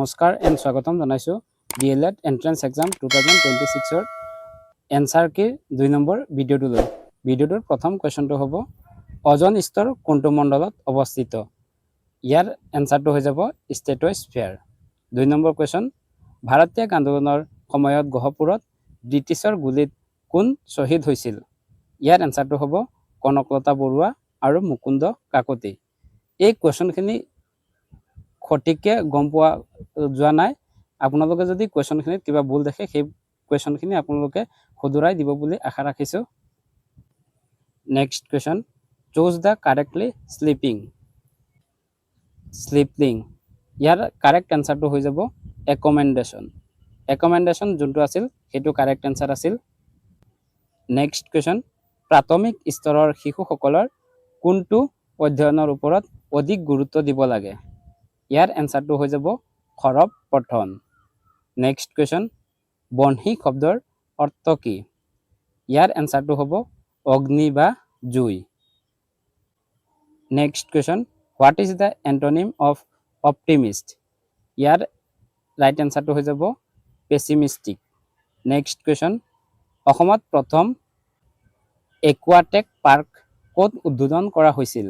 নমস্কাৰ এণ্ড স্বাগতম জনাইছোঁ DLED এন্ট্ৰেন্স এক্সাম 2026 এনসাৰ কি 2 নম্বৰ ভিডিঅ'টোলৈ। ভিডিঅ'টোৰ প্ৰথম কোৱেশ্যনটো হ'ব অজন স্তৰ কোনটো মণ্ডলত অৱস্থিত। ইয়াৰ এনসাৰটো হৈ যাব ষ্টেটস্ফিয়াৰ। 2 নম্বৰ কোৱেশ্যন ভাৰতীয় আন্দোলনৰ সময়ত গহপুৰত ব্ৰিটিছৰ গুলিত কোন শ্বহীদ হৈছিল। ইয়াৰ এনসাৰটো হ'ব কনকলতা বৰুৱা আৰু মুকুন্দ কাকতি। এই কোৱেশ্যনখিনি সঠিককে গম পোৱা যোৱা নাই। আপোনালোকে যদি কোৱেশ্যনখিনিত কিবা ভুল দেখে সেই কোৱেশ্যনখিনি আপোনালোকে শুধৰাই দিব বুলি আশা ৰাখিছোঁ। Next question choose the correctly sleeping. ইয়াৰ কাৰেক্ট এনসাৰটো হৈ যাব একমেণ্ডেশ্যন যোনটো আছিল সেইটো কাৰেক্ট এনসাৰ আছিল। নেক্সট কোৱেশ্যন প্ৰাথমিক স্তৰৰ শিশুসকলৰ কোনটো অধ্যয়নৰ ওপৰত অধিক গুৰুত্ব দিব লাগে। ইয়াৰ এনসাৰটো হৈ যাব সৰব পঠন। নেক্সট কোৱেশ্যন বহ্নি শব্দৰ অৰ্থ কি। ইয়াৰ এনসাৰটো হ'ব অগ্নি বা জুই। Next question what is the antonym of optimist. ইয়াৰ ৰাইট এনসাৰটো হৈ যাব পেচিমিষ্টিক। নেক্সট কোৱেশ্যন অসমত প্ৰথম একুৱাটেক পাৰ্ক ক'ত উদ্বোধন কৰা হৈছিল।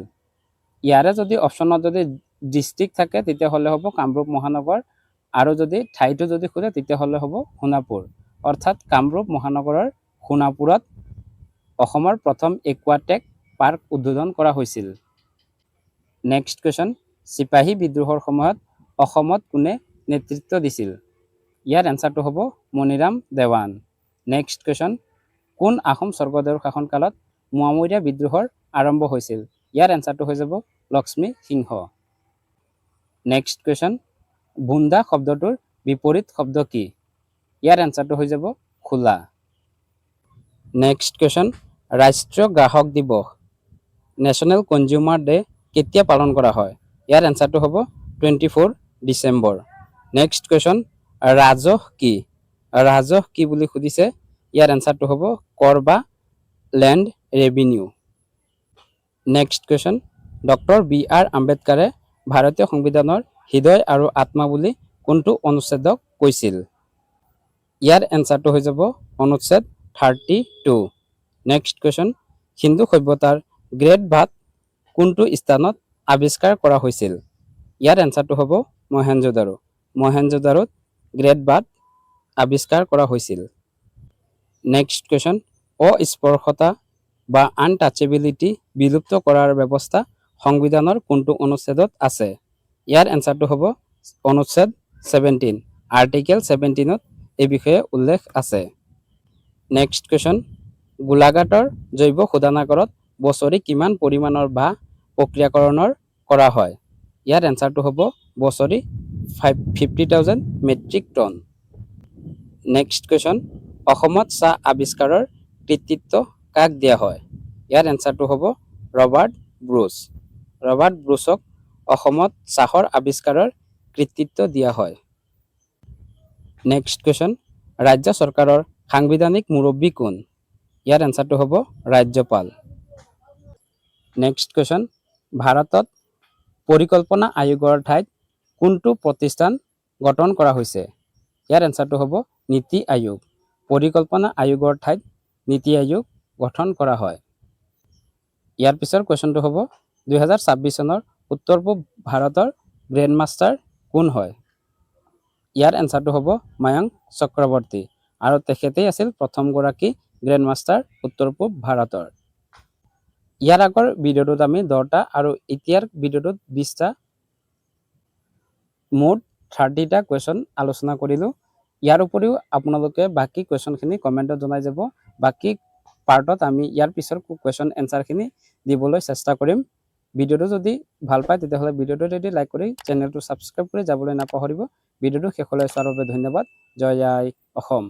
ইয়াৰে যদি অপশ্যনত যদি ডিষ্ট্ৰিক্ট থাকে তেতিয়াহ'লে হ'ব কামৰূপ মহানগৰ, আৰু যদি ঠাইটো যদি খোজে তেতিয়াহ'লে হ'ব সোণাপুৰ। অৰ্থাৎ কামৰূপ মহানগৰৰ সোণাপুৰত অসমৰ প্ৰথম একুৱাটেক পাৰ্ক উদ্বোধন কৰা হৈছিল। নেক্সট কুৱেশ্যন চিপাহী বিদ্ৰোহৰ সময়ত অসমত কোনে নেতৃত্ব দিছিল। ইয়াৰ এনসাৰটো হ'ব মণিৰাম দেৱান। নেক্সট কুৱেশ্যন কোন আহোম স্বৰ্গদেউৰ শাসনকালত মোৱামৰীয়া বিদ্ৰোহৰ আৰম্ভ হৈছিল। ইয়াৰ এনসাৰটো হৈ যাব লক্ষ্মী সিংহ। নেক্সট কুৱেশ্যন বুন্দা শব্দটোৰ বিপৰীত শব্দ কি। ইয়াৰ এনসাৰটো হৈ যাব খোলা। নেক্সট কুৱেশ্যন ৰাষ্ট্ৰীয় গ্ৰাহক দিৱস নেশ্যনেল কনজিউমাৰ ডে কেতিয়া পালন কৰা হয়। ইয়াৰ এনসাৰটো হ'ব 24 ডিচেম্বৰ। নেক্সট কুৱেশ্যন ৰাজহ কি বুলি সুধিছে। ইয়াৰ এনসাৰটো হ'ব কৰ বা land revenue. Next question doctor BR আম্বেদকাৰে ভাৰতীয় সংবিধানৰ হৃদয় আৰু আত্মা বুলি কোনটো অনুচ্ছেদক কৈছিল। ইয়াৰ এনসাৰটো হৈ যাব অনুচ্ছেদ 32। নেক্সট কুৱেশ্যন হিন্দু সভ্যতাৰ গ্ৰেট বাথ কোনটো স্থানত আৱিষ্কাৰ কৰা হৈছিল। ইয়াৰ এনসাৰটো হ'ব মহেঞ্জোদাৰোত গ্ৰেট বাথ আৱিষ্কাৰ কৰা হৈছিল। নেক্সট কুৱেশ্যন অস্পৰ্শতা বা আনটাচেবিলিটি বিলুপ্ত কৰাৰ ব্যৱস্থা সংবিধানৰ কোনটো অনুচ্ছেদত আছে। ইয়াৰ এনসাৰটো হ'ব অনুচ্ছেদ 17 আৰ্টিকেল 17ত এই বিষয়ে উল্লেখ আছে। নেক্সট কুৱেশ্যন গোলাঘাটৰ জৈৱ শোধনাগাৰত বছৰি কিমান পৰিমাণৰ বাঁহ প্ৰক্ৰিয়াকৰণৰ কৰা হয়। ইয়াৰ এনসাৰটো হ'ব বছৰি 50,000 মেট্ৰিক টন। নেক্সট কুৱেশ্যন অসমত চাহ আৱিষ্কাৰৰ কৃতিত্ব কাক দিয়া হয়। ইয়াৰ এনসাৰটো হ'ব ৰবাৰ্ট ব্ৰুছক অসমত চাহৰ আৱিষ্কাৰৰ কৃতিত্ব দিয়া হয়। নেক্সট কুৱেশ্যন ৰাজ্য চৰকাৰৰ সাংবিধানিক মুৰব্বী কোন। ইয়াৰ এনসাৰটো হ'ব ৰাজ্যপাল। নেক্সট কুৱেশ্যন ভাৰতত পৰিকল্পনা আয়োগৰ ঠাইত কোনটো প্ৰতিষ্ঠান গঠন কৰা হৈছে। ইয়াৰ এনসাৰটো হ'ব নীতি আয়োগ। পৰিকল্পনা আয়োগৰ ঠাইত নীতি আয়োগ গঠন কৰা হয়। ইয়াৰ পিছৰ কুৱেশ্যনটো হ'ব 2026 চনৰ উত্তৰ পূব ভাৰতৰ গ্ৰেণ্ডমাষ্টাৰ কোন হয়। ইয়াৰ এনসাৰটো হ'ব মায়াংক চক্ৰৱৰ্তী, আৰু তেখেতেই আছিল প্ৰথমগৰাকী গ্ৰেণ্ডমাষ্টাৰ উত্তৰ পূব ভাৰতৰ। ইয়াৰ আগৰ ভিডিঅ'টোত আমি 10টা আৰু এতিয়াৰ ভিডিঅ'টোত 20টা মুঠ 30টা কুৱেশ্যন আলোচনা কৰিলোঁ। ইয়াৰ উপৰিও আপোনালোকে বাকী কুৱেশ্যনখিনি কমেণ্টত জনাই যাব। বাকী পাৰ্টত আমি ইয়াৰ পিছৰ কুৱেশ্যন এনসাৰখিনি দিবলৈ চেষ্টা কৰিম। ভিডিঅ'টো যদি ভাল পায় তেতিয়াহ'লে ভিডিঅ'টো যদি লাইক কৰি চেনেলটো ছাবস্ক্ৰাইব কৰি যাবলৈ নাপাহৰিব। ভিডিঅ'টো শেষলৈ চোৱাৰ বাবে ধন্যবাদ। জয় অসম।